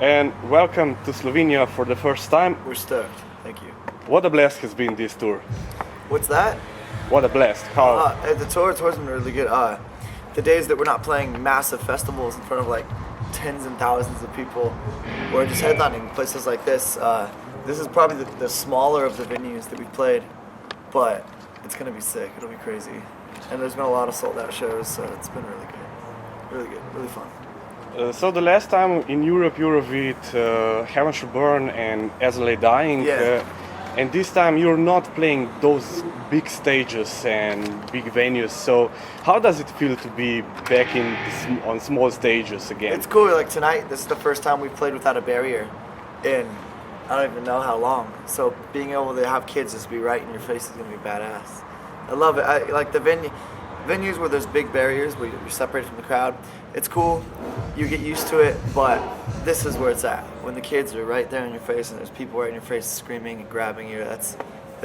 and welcome to Slovenia for the first time. We're stoked. Thank you. What a blast has been this tour. What's that? What a blast. How? The tour's been really good. The days that we're not playing massive festivals in front of like tens and thousands of people, or just headlining places like this. This is probably the smaller of the venues that we've played, but it's gonna be sick. It'll be crazy. And there's been a lot of sold out shows, so it's been really good. Really good, really fun. So the last time in Europe you were with Heaven Shall Burn and As I Lay Dying, Yeah. And this time you're not playing those big stages and big venues. So how does it feel to be back on small stages again? It's cool. Like tonight, this is the first time we've played without a barrier in I don't even know how long. So being able to have kids just be right in your face is gonna be badass. I love it. I like the venues where there's big barriers, where you're separated from the crowd. It's cool. You get used to it, but this is where it's at. When the kids are right there in your face and there's people right in your face screaming and grabbing you, it's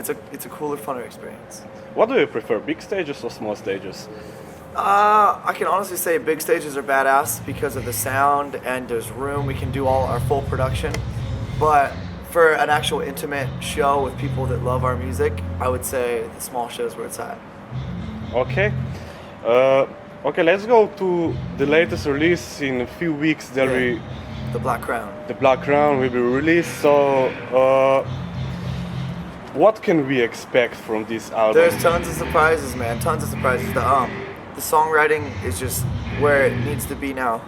a cooler, funner experience. What do you prefer, big stages or small stages? I can honestly say big stages are badass because of the sound and there's room. We can do all our full production. But for an actual intimate show with people that love our music, I would say the small shows where it's at. Okay. Okay, let's go to the latest release in a few weeks. The Black Crown. The Black Crown will be released. So, what can we expect from this album? There's tons of surprises, man. Tons of surprises. The songwriting is just where it needs to be now.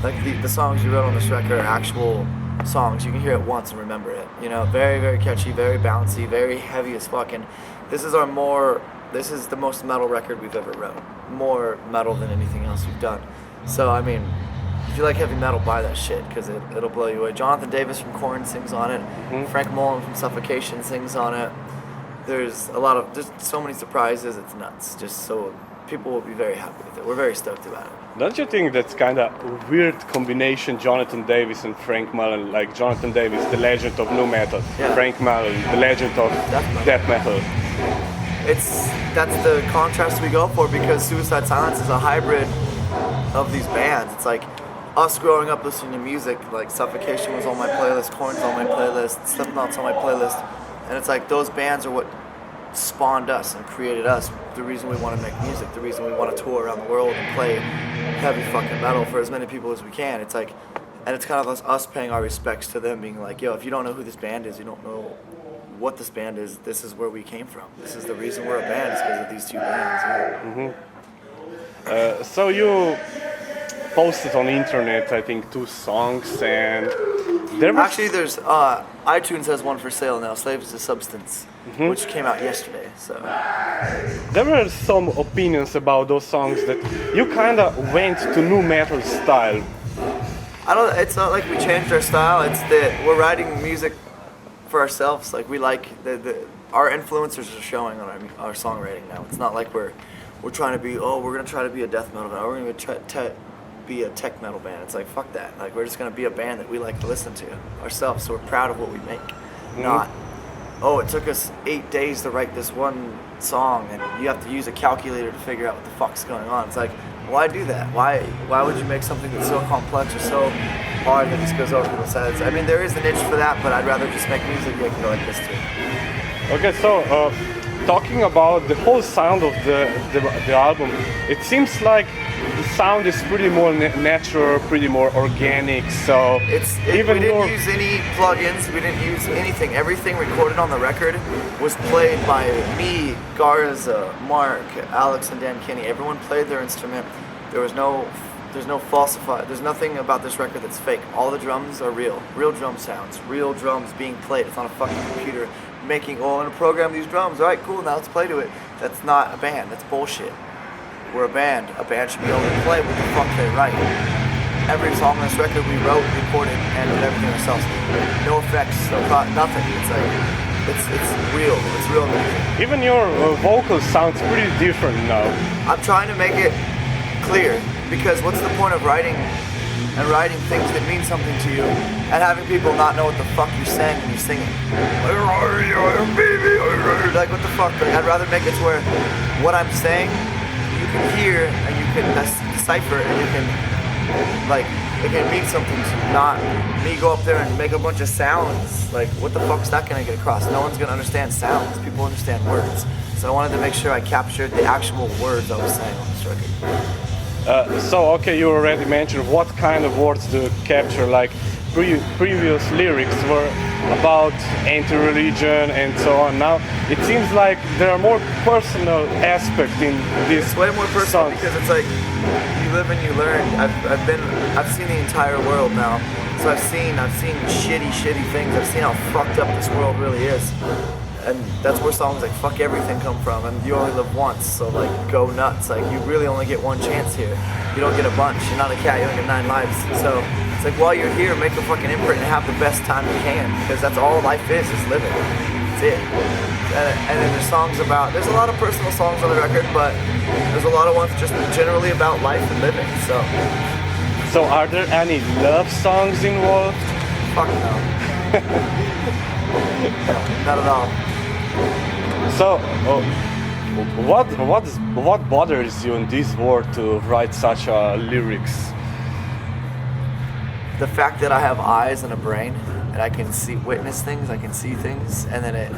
Like the songs you wrote on this record are actual songs. You can hear it once and remember it. You know, very, very catchy, very bouncy, very heavy as fuck. And this is the most metal record we've ever wrote. More metal than anything else we've done. So, I mean, if you like heavy metal, buy that shit, because it'll blow you away. Jonathan Davis from Korn sings on it. Mm-hmm. Frank Mullen from Suffocation sings on it. There's so many surprises, it's nuts. Just so people will be very happy with it. We're very stoked about it. Don't you think that's kind of a weird combination, Jonathan Davis and Frank Mullen? Like Jonathan Davis, the legend of nu metal. Yeah. Frank Mullen, the legend of death metal. That's the contrast we go for, because Suicide Silence is a hybrid of these bands. It's like us growing up listening to music, like Suffocation was on my playlist, Korn's on my playlist, Slipknot's on my playlist, and it's like those bands are what spawned us and created us, the reason we want to make music, the reason we want to tour around the world and play heavy fucking metal for as many people as we can. It's like, and it's kind of us paying our respects to them, being like, yo, if you don't know who this band is, you don't know what this band is, this is where we came from. This is the reason we're a band, is because of these two bands. Mm-hmm. So you posted on the internet, I think, 2 songs, and there was... Actually, there's iTunes has one for sale now, Slaves to Substance, which came out yesterday. So there were some opinions about those songs that you kind of went to nu metal style. it's not like we changed our style. It's that we're writing music for ourselves. Like, we like our influencers are showing on our songwriting now. It's not like we're trying to be, we're gonna try to be a death metal band, we're gonna try to be a tech metal band. It's like, fuck that. Like, we're just gonna be a band that we like to listen to ourselves, so we're proud of what we make. Not, it took us 8 days to write this one song and you have to use a calculator to figure out what the fuck's going on. It's like, why do that? Why would you make something that's so complex or so hard that just goes over people's heads? I mean, there is a niche for that, but I'd rather just make music that can go like this too. Okay, so talking about the whole sound of the album, it seems like the sound is pretty more natural, pretty more organic. So we didn't use any plugins, we didn't use anything. Everything recorded on the record was played by me, Garza, Mark, Alex, and Dan Kinney. Everyone played their instrument. There's no falsified. There's nothing about this record that's fake. All the drums are real drum sounds, real drums being played. It's on a fucking computer making, I'm gonna program these drums. All right, cool, now let's play to it. That's not a band, that's bullshit. We're a band. A band should be able to play what the fuck they write. Every song on this record we wrote, recorded, and did everything ourselves. No effects, nothing. It's like, it's real. It's real music. Even your vocal sounds pretty different now. I'm trying to make it clear, because what's the point of writing things that mean something to you and having people not know what the fuck you're saying when you sing it? Like, what the fuck? Like, I'd rather make it to where what I'm saying you can hear and you can decipher and you can, like, it can mean something to you, not me go up there and make a bunch of sounds. Like, what the fuck's that gonna get across? No one's gonna understand sounds. People understand words. So I wanted to make sure I captured the actual words I was saying on this record. So, okay, you already mentioned what kind of words do you capture, like previous lyrics were about anti-religion and so on. Now it seems like there are more personal aspects in this. It's way more personal song. because it's like you live and you learn. I've seen the entire world now, so I've seen shitty things. I've seen how fucked up this world really is, and that's where songs like "Fuck Everything" come from. And you only live once, so like go nuts. Like you really only get one chance here. You don't get a bunch. You're not a cat. You only get 9 lives. So it's like while you're here, make a fucking imprint and have the best time you can, because that's all life is living. That's it. And then there's songs about, there's a lot of personal songs on the record, but there's a lot of ones just generally about life and living. So are there any love songs involved? Fuck no. No, not at all. So what bothers you in this world to write such lyrics? The fact that I have eyes and a brain, and I can witness things, I can see things, and then it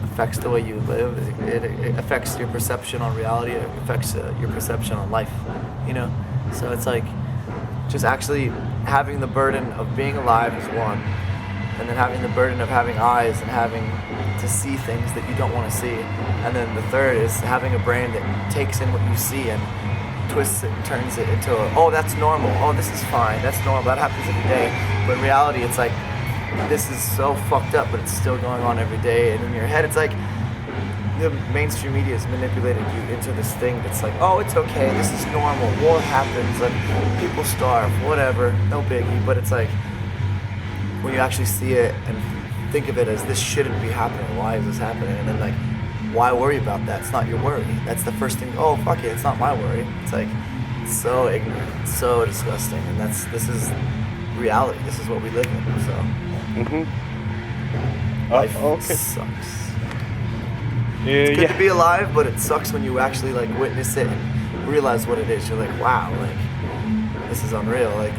affects the way you live. It affects your perception on reality. It affects your perception on life. You know, so it's like just actually having the burden of being alive is one, and then having the burden of having eyes and having to see things that you don't want to see, and then the third is having a brain that takes in what you see and twists it and turns it into oh, that's normal, oh, this is fine, that's normal, that happens every day. But in reality, it's like, this is so fucked up, but it's still going on every day. And in your head, it's like the mainstream media has manipulated you into this thing that's like, oh, it's okay, this is normal, war happens, like people starve, whatever, no biggie. But it's like, when you actually see it and think of it as this shouldn't be happening, why is this happening? And then like, why worry about that? It's not your worry. That's the first thing. Oh, fuck it, it's not my worry. It's like, it's so ignorant, so disgusting, and this is reality. This is what we live in. So, life sucks. It's good to be alive, but it sucks when you actually like witness it and realize what it is. You're like, wow, like this is unreal. Like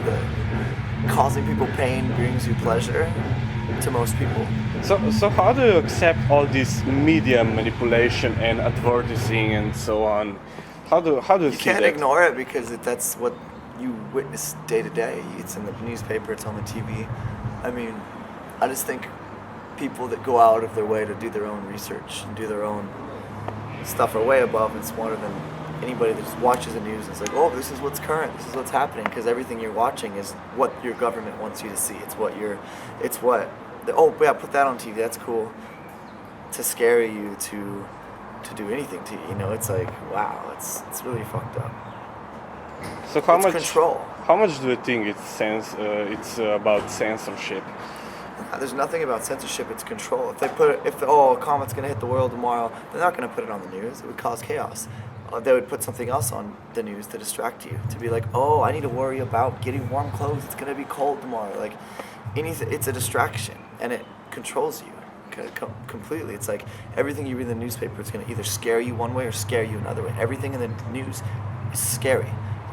causing people pain brings you pleasure to most people. So how do you accept all this media manipulation and advertising and so on? How do you see that? You can't ignore it because that's what you witness day to day. It's in the newspaper, it's on the TV. I mean, I just think people that go out of their way to do their own research and do their own stuff are way above and smarter than anybody that just watches the news and is like, oh, this is what's current, this is what's happening, because everything you're watching is what your government wants you to see. Oh yeah, put that on TV, that's cool. To scare you to do anything to you, you know, it's like, wow, it's really fucked up. So how it's much control. How much do you think it's about censorship? There's nothing about censorship, it's control. If a comet's gonna hit the world tomorrow, they're not gonna put it on the news, it would cause chaos. They would put something else on the news to distract you, to be like, oh, I need to worry about getting warm clothes, it's gonna be cold tomorrow. Like, it's a distraction, and it controls you completely. It's like everything you read in the newspaper, it's going to either scare you one way or scare you another way. Everything in the news is scary.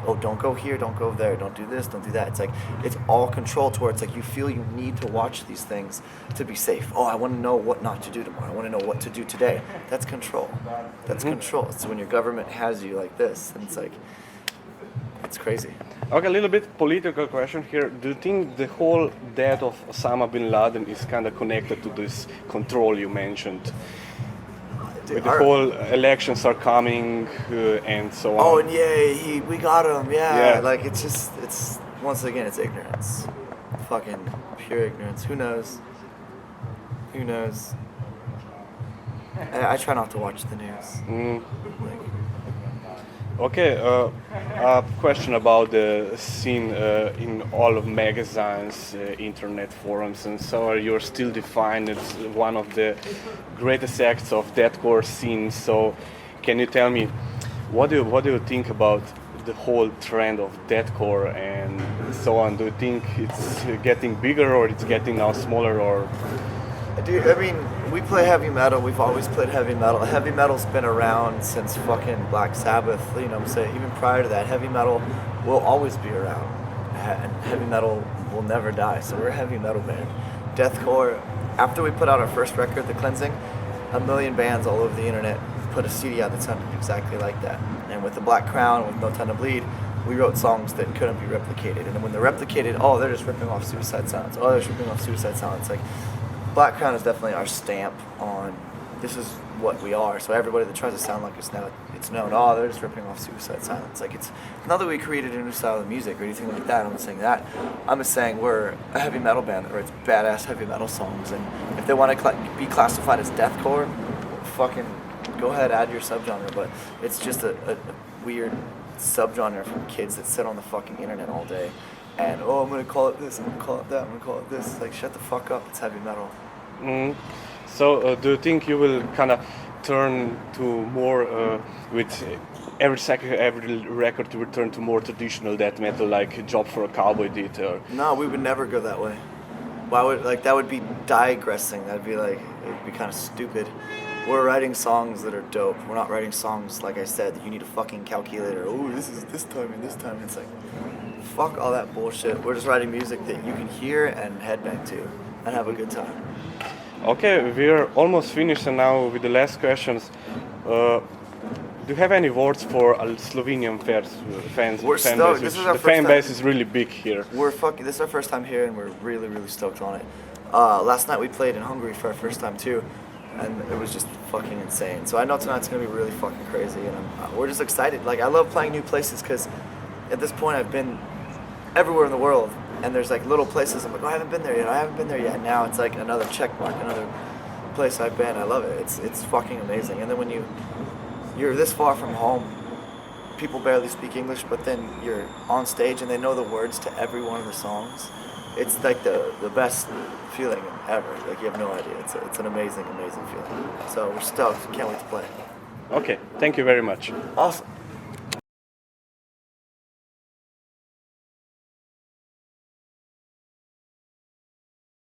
Oh, don't go here, don't go there, don't do this, don't do that. It's like, it's all controlled towards, like, you feel you need to watch these things to be safe. Oh, I want to know what not to do tomorrow. I want to know what to do today. That's control. That's control. So when your government has you like this, and it's like, it's crazy. Okay, a little bit political question here. Do you think the whole death of Osama bin Laden is kind of connected to this control you mentioned? With the whole elections are coming and so on. Oh, and yeah, we got him. Yeah, like it's once again, it's ignorance, fucking pure ignorance. Who knows? Who knows? I try not to watch the news. Okay, a question about the scene in all of magazines, internet forums, and so on. You're still defined as one of the greatest acts of deathcore scene. So, can you tell me what do you think about the whole trend of deathcore and so on? Do you think it's getting bigger or it's getting now smaller or? Dude, I mean, we play heavy metal. We've always played heavy metal. Heavy metal's been around since fucking Black Sabbath. You know what I'm saying? Even prior to that, heavy metal will always be around. and heavy metal will never die. So we're a heavy metal band. Deathcore. After we put out our first record, The Cleansing, a million bands all over the internet put a CD out that sounded exactly like that. And with The Black Crown, with No Time to Bleed, we wrote songs that couldn't be replicated. And then when they're replicated, oh, they're just ripping off Suicide Silence. Oh, they're just ripping off Suicide Silence. Like, Black Crown is definitely our stamp on this is what we are. So everybody that tries to sound like us now, it's known, oh, they're just ripping off Suicide Silence. Like, it's not that we created a new style of music or anything like that. I'm not saying that. I'm just saying we're a heavy metal band that writes badass heavy metal songs. And if they want to be classified as deathcore, fucking go ahead, add your subgenre. But it's just a weird subgenre from kids that sit on the fucking internet all day. And, oh, I'm going to call it this, I'm going to call it that, I'm going to call it this. Like, shut the fuck up, it's heavy metal. So do you think you will kind of turn to more with every record to return to more traditional death metal like Job for a Cowboy did? Or? No, we would never go that way. Why would, like, that would be digressing. That'd be like, it would be kind of stupid. We're writing songs that are dope. We're not writing songs, like I said, that you need a fucking calculator. Oh, this is this time and this time. And it's like, fuck all that bullshit. We're just writing music that you can hear and headbang to and have a good time. Okay, we're almost finished and now with the last questions. Do you have any words for Slovenian fans? We're stoked. This is our the first fan time. base is really big here. This is our first time here and we're really, really stoked on it. Last night we played in Hungary for our first time too, and it was just fucking insane. So I know tonight's gonna be really fucking crazy, and we're just excited. Like, I love playing new places because at this point I've been everywhere in the world, and there's like little places I'm like, oh, I haven't been there yet. And now it's like another check mark, another place I've been. I love it. It's fucking amazing. And then when you're this far from home, people barely speak English, but then you're on stage and they know the words to every one of the songs. It's like the best feeling ever. Like, you have no idea. It's an amazing, amazing feeling. So we're stoked. Can't wait to play. Okay, thank you very much. Awesome.